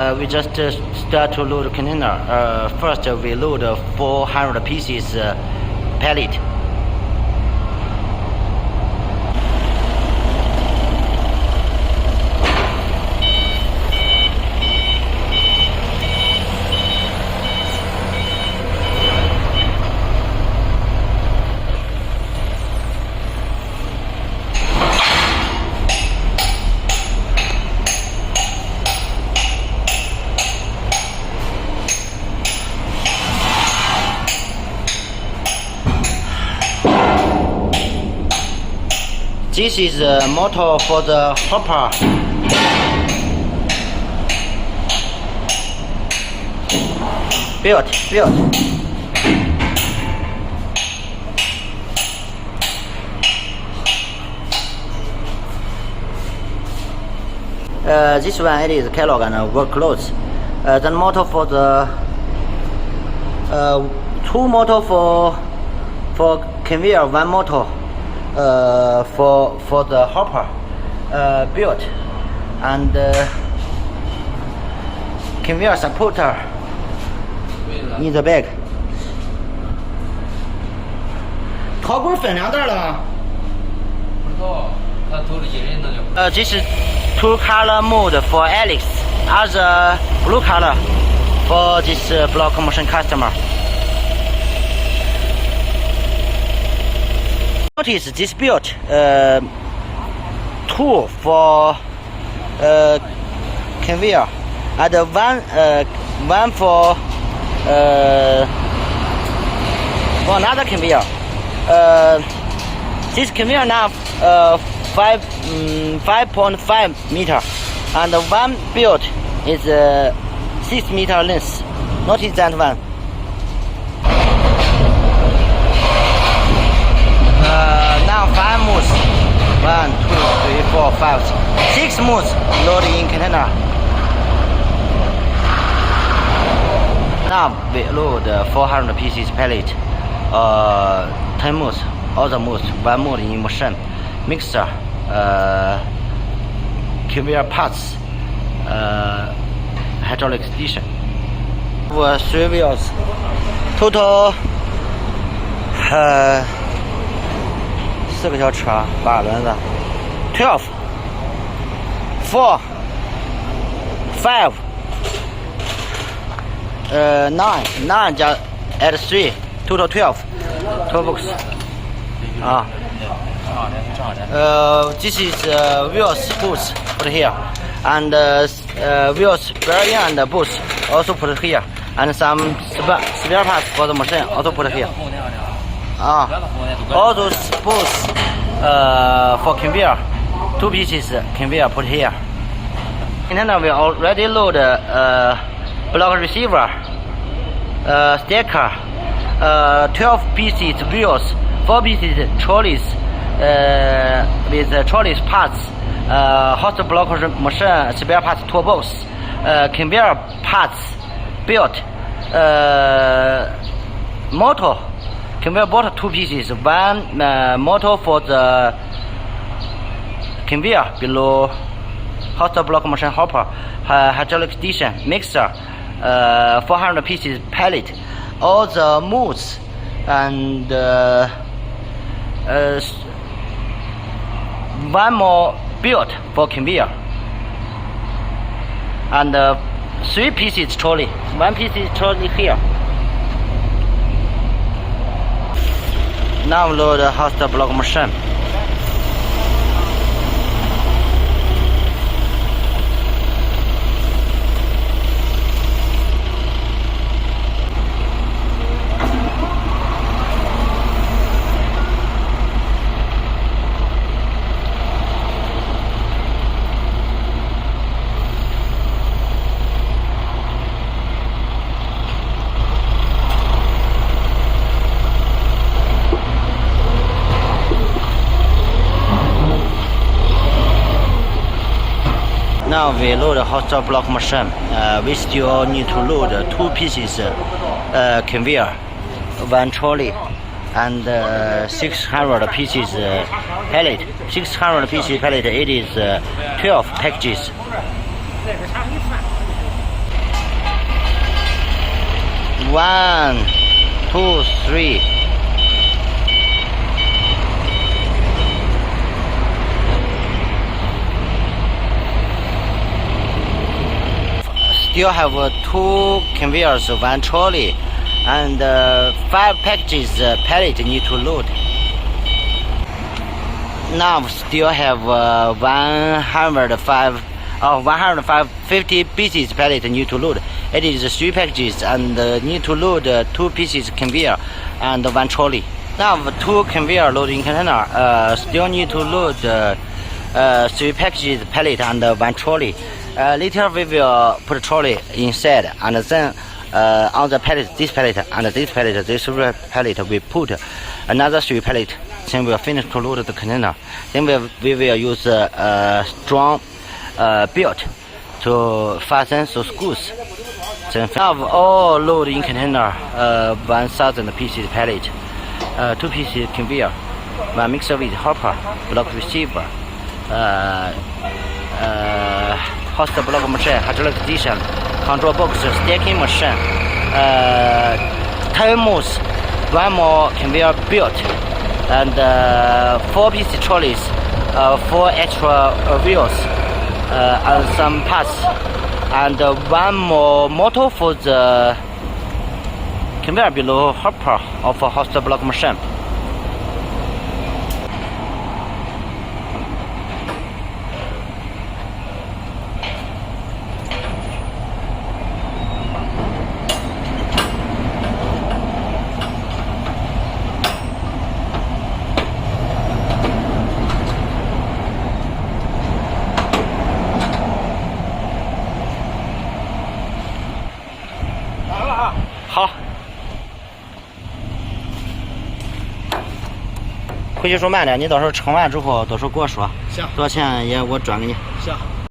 We just start to load container. First we load 400 pieces pallet. This is the motor for the hopper. Built. This one it is catalog and work clothes. The motor for the two motor for conveyor, one motor for the hopper built, and conveyor supporter in the back. 考棍分两袋了吗？不知道，他投了一人那就。this is two color mode for Alex, other blue color for this block motion customer. Notice this built two for conveyor and one for another conveyor. This conveyor now 5.5 meter, and one built is 6 meter length. Notice that one. Now 5 moves. 1, 2, 3, 4, 5, 6 moves loaded in container. Now we load 400 pieces pallet. 10 moves, other moves, 1 move in motion, mixer, conveyor parts, hydraulic station. 3 wheels. Total 4个小车，8轮子，12, 4, 5, 9加 add 3, total 12 box. This is wheels boots put here, and wheels bearing and boots also put here, and some spare parts for the machine also put here. All those boots for conveyor, 2 pieces conveyor put here. And then we already load block receiver, stacker, 12 pieces wheels, 4 pieces trolleys with trolleys parts, hot block machine spare parts toolbox, conveyor parts built, motor. Conveyor bought 2 pieces, one motor for the conveyor below hot block machine hopper, hydraulic station, mixer, 400 pieces pallet, all the moves, and 1 more built for conveyor, and 3 pieces trolley, 1 piece is trolley here. Now load the hot block machine. Now we load a hot block machine. We still need to load 2 pieces conveyor, 1 trolley, and 600 pieces pallet. 600 pieces pallet. It is 12 packages. 1, 2, 3. Still have 2 conveyors, 1 trolley, and 5 packages pallet need to load. Now still have 150 pieces pallet need to load. It is 3 packages and need to load 2 pieces conveyor and 1 trolley. Now 2 conveyor loading container still need to load 3 packages pallet and 1 trolley. Later we will put trolley inside, and then on the pallet, this pallet and this pallet, this pallet we put another 3 pallet. Then we'll finish to load the container. Then we will use strong belt to fasten those screws. Then now all loading container 1,000 pieces pallet, 2 pieces conveyor, 1 mixer with hopper, block receiver, host block machine, hydraulic station, control box, stacking machine, tire moves, 1 more conveyor belt, and 4 piece trolleys, 4 extra wheels, and some parts, and 1 more motor for the conveyor below hopper of a host block machine.好，回去说慢点，你到时候称完之后，到时候跟我说，行，多少钱也我转给你。行。